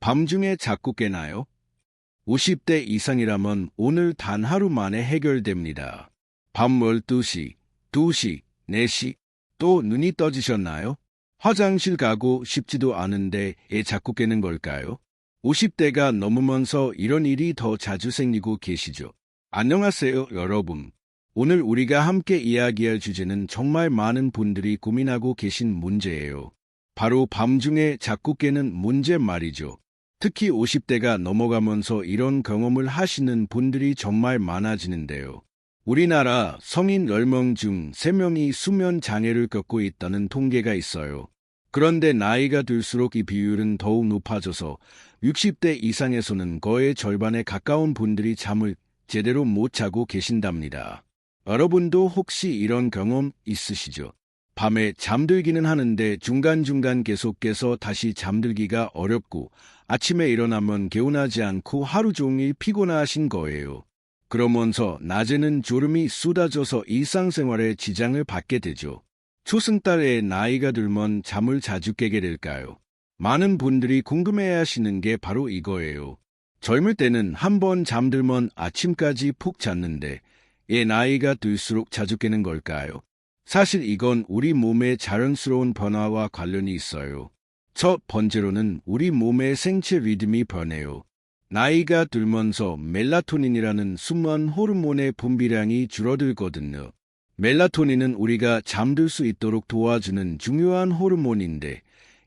밤중에 자꾸 깨나요? 50대 이상이라면 오늘 단 하루 만에 해결됩니다. 밤 12시, 2시, 4시, 또 눈이 떠지셨나요? 화장실 가고 싶지도 않은데 왜 자꾸 깨는 걸까요? 50대가 넘으면서 이런 일이 더 자주 생기고 계시죠? 안녕하세요, 여러분. 오늘 우리가 함께 이야기할 주제는 정말 많은 분들이 고민하고 계신 문제예요. 바로 밤중에 자꾸 깨는 문제 말이죠. 특히 50대가 넘어가면서 이런 경험을 하시는 분들이 정말 많아지는데요. 우리나라 성인 10명 중 3명이 수면 장애를 겪고 있다는 통계가 있어요. 그런데 나이가 들수록 이 비율은 더욱 높아져서 60대 이상에서는 거의 절반에 가까운 분들이 잠을 제대로 못 자고 계신답니다. 여러분도 혹시 이런 경험 있으시죠? 밤에 잠들기는 하는데 중간중간 계속해서 다시 잠들기가 어렵고 아침에 일어나면 개운하지 않고 하루 종일 피곤하신 거예요. 그러면서 낮에는 졸음이 쏟아져서 일상생활에 지장을 받게 되죠. 초승달에 나이가 들면 잠을 자주 깨게 될까요? 많은 분들이 궁금해하시는 게 바로 이거예요. 젊을 때는 한번 잠들면 아침까지 푹 잤는데 왜 나이가 들수록 자주 깨는 걸까요? 사실 이건 우리 몸의 자연스러운 변화와 관련이 있어요. 첫 번째로는 우리 몸의 생체 리듬이 변해요. 나이가 들면서 멜라토닌이라는 수면 호르몬의 분비량이 줄어들거든요. 멜라토닌은 우리가 잠들 수 있도록 도와주는 중요한 호르몬인데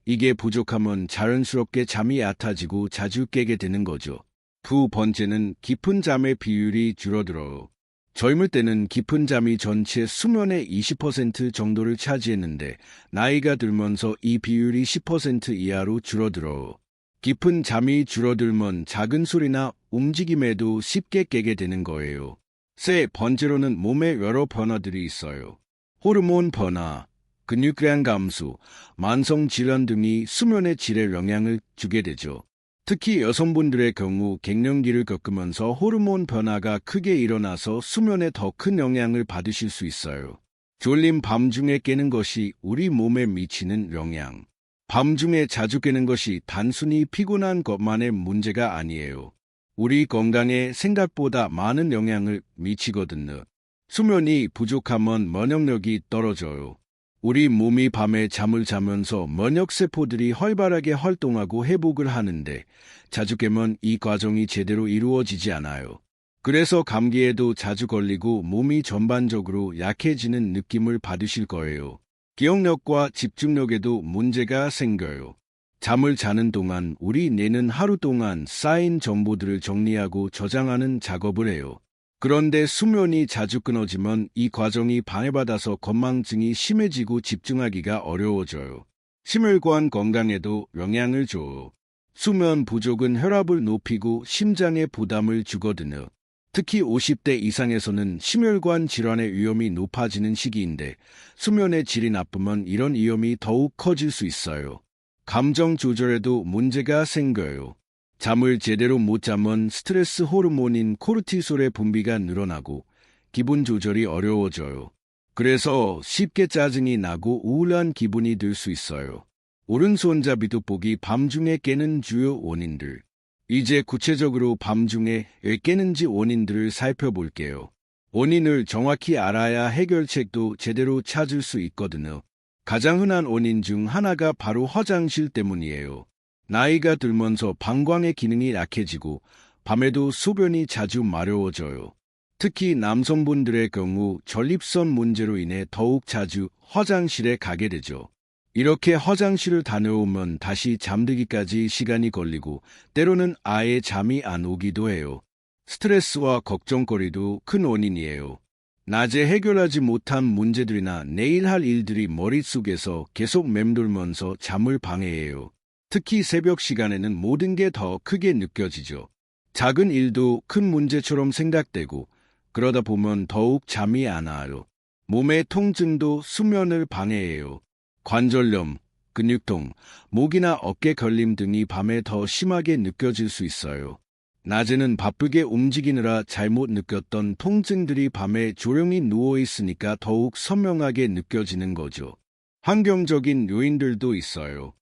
이게 부족하면 자연스럽게 잠이 얕아지고 자주 깨게 되는 거죠. 두 번째는 깊은 잠의 비율이 줄어들어요. 젊을 때는 깊은 잠이 전체 수면의 20% 정도를 차지했는데 나이가 들면서 이 비율이 10% 이하로 줄어들어요. 깊은 잠이 줄어들면 작은 소리나 움직임에도 쉽게 깨게 되는 거예요. 세 번째로는 몸에 여러 변화들이 있어요. 호르몬 변화, 근육량 감소, 만성질환 등이 수면의 질에 영향을 주게 되죠. 특히 여성분들의 경우 갱년기를 겪으면서 호르몬 변화가 크게 일어나서 수면에 더 큰 영향을 받으실 수 있어요. 졸린 밤중에 깨는 것이 우리 몸에 미치는 영향. 밤중에 자주 깨는 것이 단순히 피곤한 것만의 문제가 아니에요. 우리 건강에 생각보다 많은 영향을 미치거든요. 수면이 부족하면 면역력이 떨어져요. 우리 몸이 밤에 잠을 자면서 면역세포들이 활발하게 활동하고 회복을 하는데 자주 깨면 이 과정이 제대로 이루어지지 않아요. 그래서 감기에도 자주 걸리고 몸이 전반적으로 약해지는 느낌을 받으실 거예요. 기억력과 집중력에도 문제가 생겨요. 잠을 자는 동안 우리 뇌는 하루 동안 쌓인 정보들을 정리하고 저장하는 작업을 해요. 그런데 수면이 자주 끊어지면 이 과정이 방해받아서 건망증이 심해지고 집중하기가 어려워져요. 심혈관 건강에도 영향을 줘요. 수면 부족은 혈압을 높이고 심장에 부담을 주거든요. 특히 50대 이상에서는 심혈관 질환의 위험이 높아지는 시기인데 수면의 질이 나쁘면 이런 위험이 더욱 커질 수 있어요. 감정 조절에도 문제가 생겨요. 잠을 제대로 못 자면 스트레스 호르몬인 코르티솔의 분비가 늘어나고 기분 조절이 어려워져요. 그래서 쉽게 짜증이 나고 우울한 기분이 들 수 있어요. 오른손잡이 돋보기 밤중에 깨는 주요 원인들. 이제 구체적으로 밤중에 왜 깨는지 원인들을 살펴볼게요. 원인을 정확히 알아야 해결책도 제대로 찾을 수 있거든요. 가장 흔한 원인 중 하나가 바로 화장실 때문이에요. 나이가 들면서 방광의 기능이 약해지고 밤에도 소변이 자주 마려워져요. 특히 남성분들의 경우 전립선 문제로 인해 더욱 자주 화장실에 가게 되죠. 이렇게 화장실을 다녀오면 다시 잠들기까지 시간이 걸리고 때로는 아예 잠이 안 오기도 해요. 스트레스와 걱정거리도 큰 원인이에요. 낮에 해결하지 못한 문제들이나 내일 할 일들이 머릿속에서 계속 맴돌면서 잠을 방해해요. 특히 새벽 시간에는 모든 게 더 크게 느껴지죠. 작은 일도 큰 문제처럼 생각되고 그러다 보면 더욱 잠이 안 와요. 몸의 통증도 수면을 방해해요. 관절염, 근육통, 목이나 어깨 결림 등이 밤에 더 심하게 느껴질 수 있어요. 낮에는 바쁘게 움직이느라 잘못 느꼈던 통증들이 밤에 조용히 누워있으니까 더욱 선명하게 느껴지는 거죠. 환경적인 요인들도 있어요.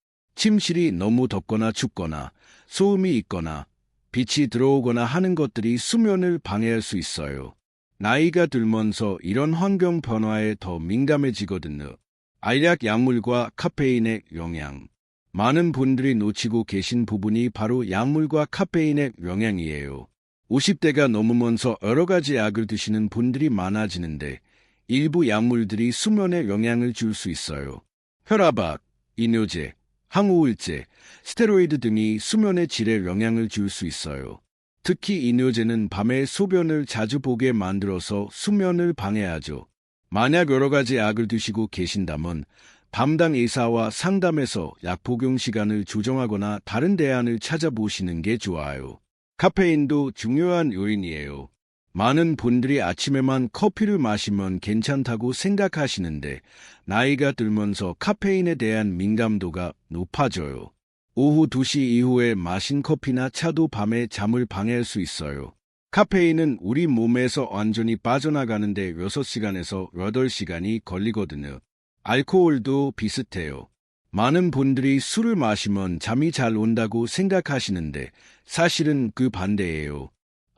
침실이 너무 덥거나 춥거나 소음이 있거나 빛이 들어오거나 하는 것들이 수면을 방해할 수 있어요. 나이가 들면서 이런 환경 변화에 더 민감해지거든요. 알약 약물과 카페인의 영향. 많은 분들이 놓치고 계신 부분이 바로 약물과 카페인의 영향이에요. 50대가 넘으면서 여러 가지 약을 드시는 분들이 많아지는데 일부 약물들이 수면에 영향을 줄 수 있어요. 혈압약, 이뇨제, 항우울제, 스테로이드 등이 수면의 질에 영향을 줄 수 있어요. 특히 이뇨제는 밤에 소변을 자주 보게 만들어서 수면을 방해하죠. 만약 여러 가지 약을 드시고 계신다면 담당 의사와 상담해서 약 복용 시간을 조정하거나 다른 대안을 찾아보시는 게 좋아요. 카페인도 중요한 요인이에요. 많은 분들이 아침에만 커피를 마시면 괜찮다고 생각하시는데 나이가 들면서 카페인에 대한 민감도가 높아져요. 오후 2시 이후에 마신 커피나 차도 밤에 잠을 방해할 수 있어요. 카페인은 우리 몸에서 완전히 빠져나가는데 6시간에서 8시간이 걸리거든요. 알코올도 비슷해요. 많은 분들이 술을 마시면 잠이 잘 온다고 생각하시는데 사실은 그 반대예요.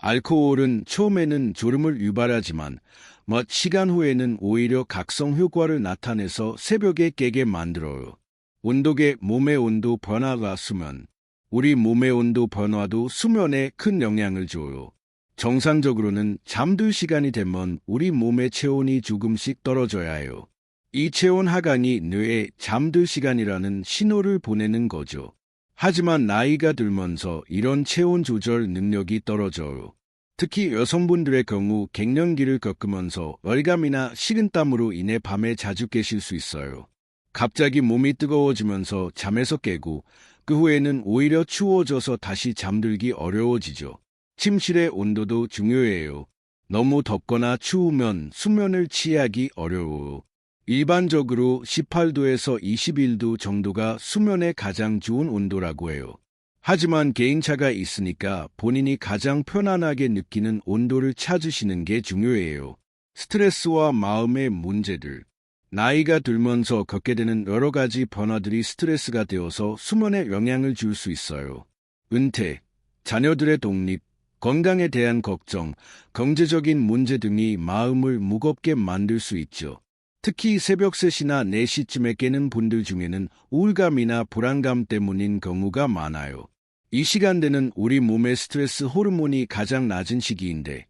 알코올은 처음에는 졸음을 유발하지만 몇 시간 후에는 오히려 각성 효과를 나타내서 새벽에 깨게 만들어요. 온도계 몸의 온도 변화가 수면. 우리 몸의 온도 변화도 수면에 큰 영향을 줘요. 정상적으로는 잠들 시간이 되면 우리 몸의 체온이 조금씩 떨어져야 해요. 이 체온 하강이 뇌에 잠들 시간이라는 신호를 보내는 거죠. 하지만 나이가 들면서 이런 체온 조절 능력이 떨어져요. 특히 여성분들의 경우 갱년기를 겪으면서 열감이나 식은땀으로 인해 밤에 자주 깨실 수 있어요. 갑자기 몸이 뜨거워지면서 잠에서 깨고 그 후에는 오히려 추워져서 다시 잠들기 어려워지죠. 침실의 온도도 중요해요. 너무 덥거나 추우면 수면을 취하기 어려워요. 일반적으로 18도에서 21도 정도가 수면에 가장 좋은 온도라고 해요. 하지만 개인차가 있으니까 본인이 가장 편안하게 느끼는 온도를 찾으시는 게 중요해요. 스트레스와 마음의 문제들. 나이가 들면서 겪게 되는 여러 가지 변화들이 스트레스가 되어서 수면에 영향을 줄 수 있어요. 은퇴, 자녀들의 독립, 건강에 대한 걱정, 경제적인 문제 등이 마음을 무겁게 만들 수 있죠. 특히 새벽 3시나 4시쯤에 깨는 분들 중에는 우울감이나 불안감 때문인 경우가 많아요. 이 시간대는 우리 몸의 스트레스 호르몬이 가장 낮은 시기인데,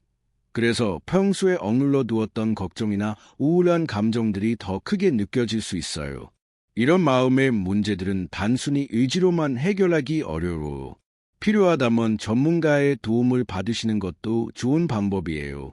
그래서 평소에 억눌러 두었던 걱정이나 우울한 감정들이 더 크게 느껴질 수 있어요. 이런 마음의 문제들은 단순히 의지로만 해결하기 어려워요. 필요하다면 전문가의 도움을 받으시는 것도 좋은 방법이에요.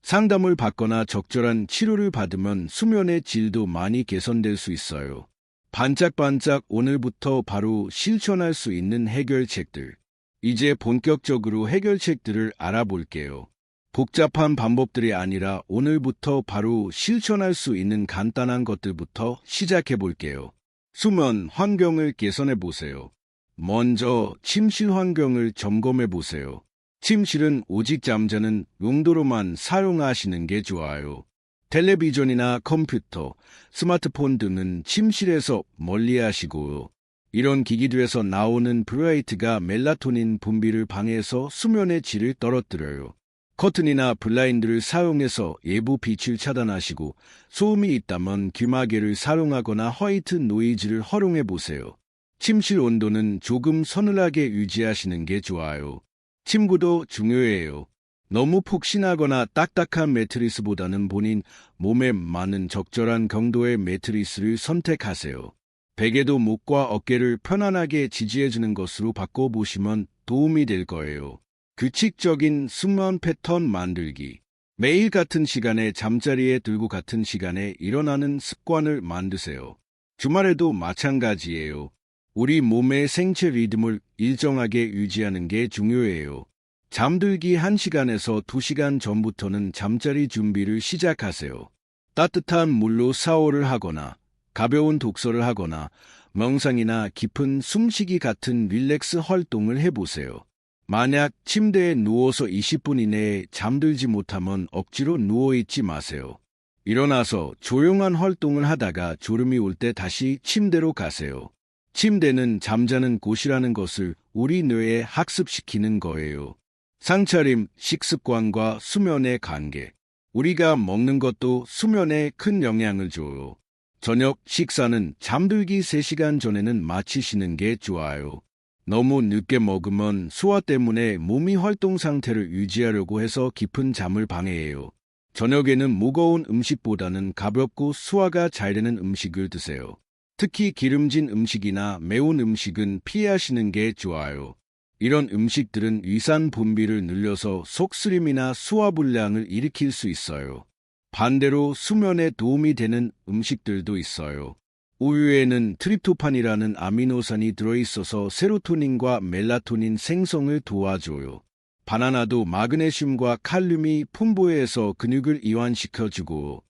상담을 받거나 적절한 치료를 받으면 수면의 질도 많이 개선될 수 있어요. 반짝반짝 오늘부터 바로 실천할 수 있는 해결책들. 이제 본격적으로 해결책들을 알아볼게요. 복잡한 방법들이 아니라 오늘부터 바로 실천할 수 있는 간단한 것들부터 시작해 볼게요. 수면 환경을 개선해 보세요. 먼저 침실 환경을 점검해 보세요. 침실은 오직 잠자는 용도로만 사용하시는 게 좋아요. 텔레비전이나 컴퓨터, 스마트폰 등은 침실에서 멀리 하시고요. 이런 기기들에서 나오는 블루라이트가 멜라토닌 분비를 방해해서 수면의 질을 떨어뜨려요. 커튼이나 블라인드를 사용해서 외부 빛을 차단하시고 소음이 있다면 귀마개를 사용하거나 화이트 노이즈를 활용해 보세요. 침실 온도는 조금 서늘하게 유지하시는 게 좋아요. 침구도 중요해요. 너무 폭신하거나 딱딱한 매트리스보다는 본인 몸에 맞는 적절한 강도의 매트리스를 선택하세요. 베개도 목과 어깨를 편안하게 지지해주는 것으로 바꿔보시면 도움이 될 거예요. 규칙적인 수면 패턴 만들기. 매일 같은 시간에 잠자리에 들고 같은 시간에 일어나는 습관을 만드세요. 주말에도 마찬가지예요. 우리 몸의 생체 리듬을 일정하게 유지하는 게 중요해요. 잠들기 1시간에서 2시간 전부터는 잠자리 준비를 시작하세요. 따뜻한 물로 샤워를 하거나 가벼운 독서를 하거나 명상이나 깊은 숨쉬기 같은 릴렉스 활동을 해보세요. 만약 침대에 누워서 20분 이내에 잠들지 못하면 억지로 누워있지 마세요. 일어나서 조용한 활동을 하다가 졸음이 올 때 다시 침대로 가세요. 침대는 잠자는 곳이라는 것을 우리 뇌에 학습시키는 거예요. 상차림, 식습관과 수면의 관계. 우리가 먹는 것도 수면에 큰 영향을 줘요. 저녁 식사는 잠들기 3시간 전에는 마치시는 게 좋아요. 너무 늦게 먹으면 소화 때문에 몸이 활동 상태를 유지하려고 해서 깊은 잠을 방해해요. 저녁에는 무거운 음식보다는 가볍고 소화가 잘 되는 음식을 드세요. 특히 기름진 음식이나 매운 음식은 피하시는 게 좋아요. 이런 음식들은 위산 분비를 늘려서 속쓰림이나 소화불량을 일으킬 수 있어요. 반대로 수면에 도움이 되는 음식들도 있어요. 우유에는 트립토판이라는 아미노산이 들어있어서 세로토닌과 멜라토닌 생성을 도와줘요. 바나나도 마그네슘과 칼륨이 풍부해서 근육을 이완시켜주고,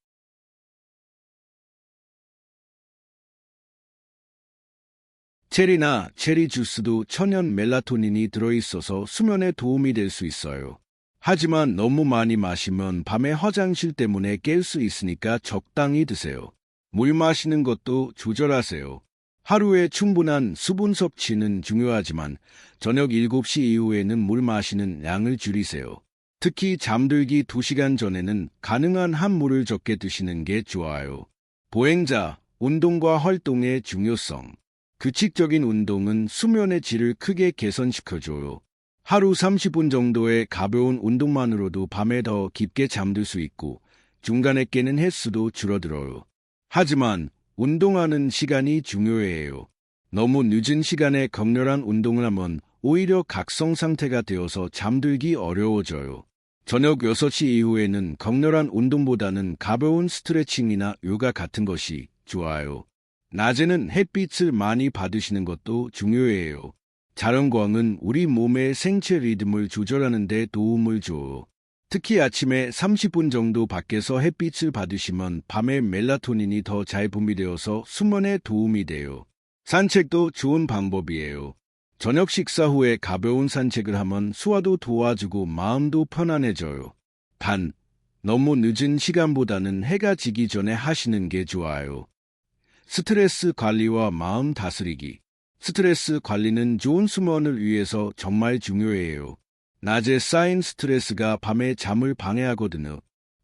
체리나 체리 주스도 천연 멜라토닌이 들어있어서 수면에 도움이 될 수 있어요. 하지만 너무 많이 마시면 밤에 화장실 때문에 깰 수 있으니까 적당히 드세요. 물 마시는 것도 조절하세요. 하루에 충분한 수분 섭취는 중요하지만 저녁 7시 이후에는 물 마시는 양을 줄이세요. 특히 잠들기 2시간 전에는 가능한 한 물을 적게 드시는 게 좋아요. 보행자, 운동과 활동의 중요성. 규칙적인 운동은 수면의 질을 크게 개선시켜줘요. 하루 30분 정도의 가벼운 운동만으로도 밤에 더 깊게 잠들 수 있고 중간에 깨는 횟수도 줄어들어요. 하지만 운동하는 시간이 중요해요. 너무 늦은 시간에 격렬한 운동을 하면 오히려 각성 상태가 되어서 잠들기 어려워져요. 저녁 6시 이후에는 격렬한 운동보다는 가벼운 스트레칭이나 요가 같은 것이 좋아요. 낮에는 햇빛을 많이 받으시는 것도 중요해요. 자연광은 우리 몸의 생체 리듬을 조절하는 데 도움을 줘요. 특히 아침에 30분 정도 밖에서 햇빛을 받으시면 밤에 멜라토닌이 더 잘 분비되어서 수면에 도움이 돼요. 산책도 좋은 방법이에요. 저녁 식사 후에 가벼운 산책을 하면 소화도 도와주고 마음도 편안해져요. 단, 너무 늦은 시간보다는 해가 지기 전에 하시는 게 좋아요. 스트레스 관리와 마음 다스리기. 스트레스 관리는 좋은 수면을 위해서 정말 중요해요. 낮에 쌓인 스트레스가 밤에 잠을 방해하거든요.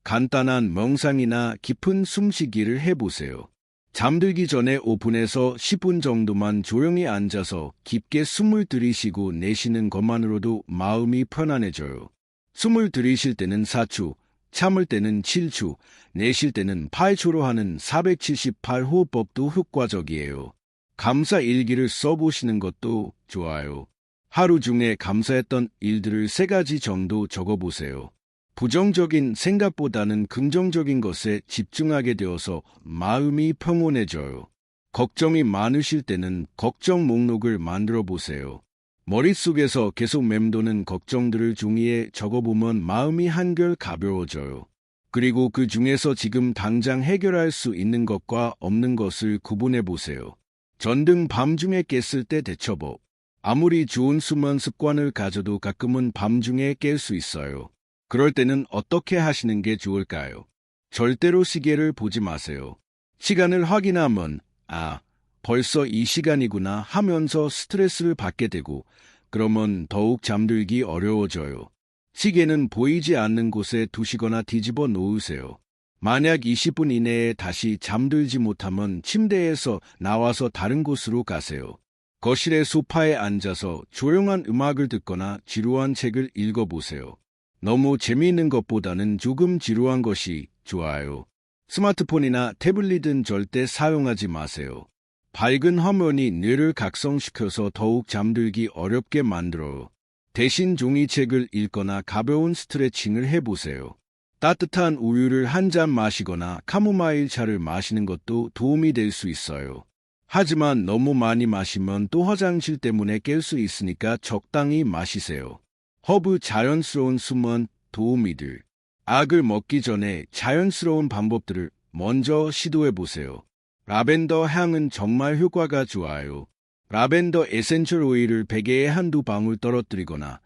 간단한 명상이나 깊은 숨쉬기를 해보세요. 잠들기 전에 5분에서 10분 정도만 조용히 앉아서 깊게 숨을 들이쉬고 내쉬는 것만으로도 마음이 편안해져요. 숨을 들이쉴 때는 4초, 참을 때는 7초, 내쉴 때는 8초로 하는 478호흡법도 효과적이에요. 감사 일기를 써보시는 것도 좋아요. 하루 중에 감사했던 일들을 3가지 정도 적어보세요. 부정적인 생각보다는 긍정적인 것에 집중하게 되어서 마음이 평온해져요. 걱정이 많으실 때는 걱정 목록을 만들어 보세요. 머릿속에서 계속 맴도는 걱정들을 종이에 적어보면 마음이 한결 가벼워져요. 그리고 그 중에서 지금 당장 해결할 수 있는 것과 없는 것을 구분해 보세요. 전등 밤중에 깼을 때 대처법. 아무리 좋은 수면 습관을 가져도 가끔은 밤중에 깰 수 있어요. 그럴 때는 어떻게 하시는 게 좋을까요? 절대로 시계를 보지 마세요. 시간을 확인하면 벌써 이 시간이구나 하면서 스트레스를 받게 되고 그러면 더욱 잠들기 어려워져요. 시계는 보이지 않는 곳에 두시거나 뒤집어 놓으세요. 만약 20분 이내에 다시 잠들지 못하면 침대에서 나와서 다른 곳으로 가세요. 거실의 소파에 앉아서 조용한 음악을 듣거나 지루한 책을 읽어보세요. 너무 재미있는 것보다는 조금 지루한 것이 좋아요. 스마트폰이나 태블릿은 절대 사용하지 마세요. 밝은 화면이 뇌를 각성시켜서 더욱 잠들기 어렵게 만들어요. 대신 종이책을 읽거나 가벼운 스트레칭을 해보세요. 따뜻한 우유를 한 잔 마시거나 카모마일 차를 마시는 것도 도움이 될 수 있어요. 하지만 너무 많이 마시면 또 화장실 때문에 깰 수 있으니까 적당히 마시세요. 허브 자연스러운 수면 도우미들. 약을 먹기 전에 자연스러운 방법들을 먼저 시도해보세요. 라벤더 향은 정말 효과가 좋아요. 라벤더 에센셜 오일을 베개에 한두 방울 떨어뜨리거나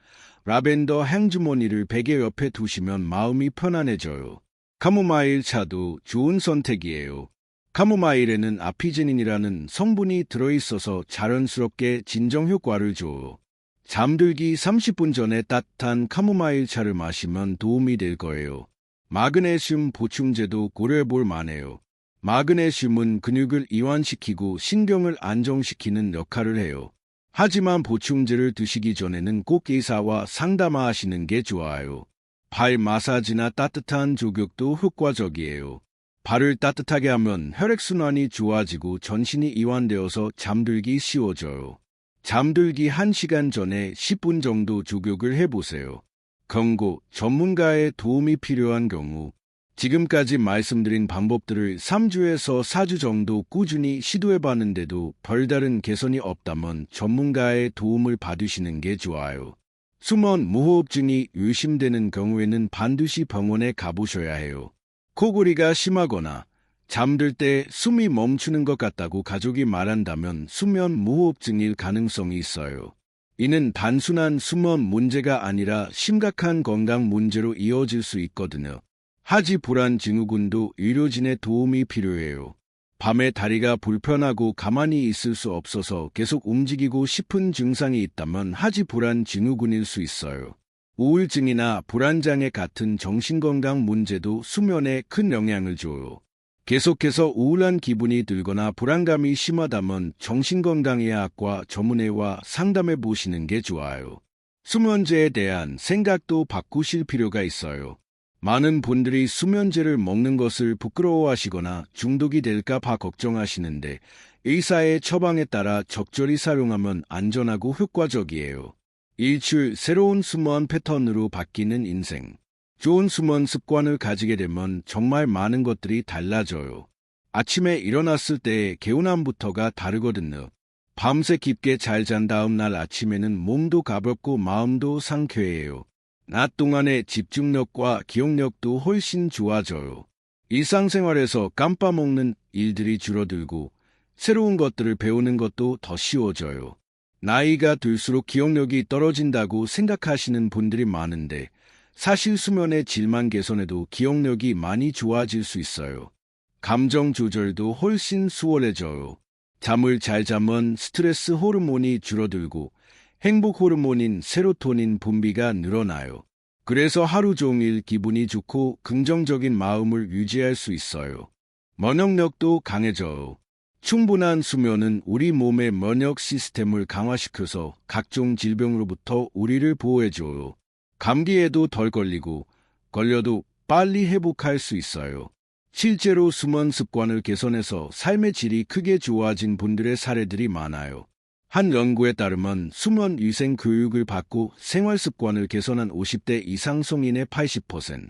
라벤더 향주머니를 베개 옆에 두시면 마음이 편안해져요. 카모마일 차도 좋은 선택이에요. 카모마일에는 아피제닌이라는 성분이 들어있어서 자연스럽게 진정 효과를 줘요. 잠들기 30분 전에 따뜻한 카모마일 차를 마시면 도움이 될 거예요. 마그네슘 보충제도 고려해볼 만해요. 마그네슘은 근육을 이완시키고 신경을 안정시키는 역할을 해요. 하지만 보충제를 드시기 전에는 꼭 의사와 상담하시는 게 좋아요. 발 마사지나 따뜻한 족욕도 효과적이에요. 발을 따뜻하게 하면 혈액순환이 좋아지고 전신이 이완되어서 잠들기 쉬워져요. 잠들기 1시간 전에 10분 정도 족욕을 해보세요. 경고, 전문가의 도움이 필요한 경우 지금까지 말씀드린 방법들을 3주에서 4주 정도 꾸준히 시도해봤는데도 별다른 개선이 없다면 전문가의 도움을 받으시는 게 좋아요. 수면 무호흡증이 의심되는 경우에는 반드시 병원에 가보셔야 해요. 코골이가 심하거나 잠들 때 숨이 멈추는 것 같다고 가족이 말한다면 수면 무호흡증일 가능성이 있어요. 이는 단순한 수면 문제가 아니라 심각한 건강 문제로 이어질 수 있거든요. 하지 불안 증후군도 의료진의 도움이 필요해요. 밤에 다리가 불편하고 가만히 있을 수 없어서 계속 움직이고 싶은 증상이 있다면 하지 불안 증후군일 수 있어요. 우울증이나 불안장애 같은 정신건강 문제도 수면에 큰 영향을 줘요. 계속해서 우울한 기분이 들거나 불안감이 심하다면 정신건강의학과 전문의와 상담해 보시는 게 좋아요. 수면제에 대한 생각도 바꾸실 필요가 있어요. 많은 분들이 수면제를 먹는 것을 부끄러워하시거나 중독이 될까 봐 걱정하시는데 의사의 처방에 따라 적절히 사용하면 안전하고 효과적이에요. 일출 새로운 수면 패턴으로 바뀌는 인생. 좋은 수면 습관을 가지게 되면 정말 많은 것들이 달라져요. 아침에 일어났을 때의 개운함부터가 다르거든요. 밤새 깊게 잘 잔 다음 날 아침에는 몸도 가볍고 마음도 상쾌해요. 낮 동안의 집중력과 기억력도 훨씬 좋아져요. 일상생활에서 깜빡먹는 일들이 줄어들고 새로운 것들을 배우는 것도 더 쉬워져요. 나이가 들수록 기억력이 떨어진다고 생각하시는 분들이 많은데 사실 수면의 질만 개선해도 기억력이 많이 좋아질 수 있어요. 감정 조절도 훨씬 수월해져요. 잠을 잘 자면 스트레스 호르몬이 줄어들고 행복 호르몬인 세로토닌 분비가 늘어나요. 그래서 하루 종일 기분이 좋고 긍정적인 마음을 유지할 수 있어요. 면역력도 강해져요. 충분한 수면은 우리 몸의 면역 시스템을 강화시켜서 각종 질병으로부터 우리를 보호해줘요. 감기에도 덜 걸리고 걸려도 빨리 회복할 수 있어요. 실제로 수면 습관을 개선해서 삶의 질이 크게 좋아진 분들의 사례들이 많아요. 한 연구에 따르면 수면 위생 교육을 받고 생활 습관을 개선한 50대 이상 성인의 80%,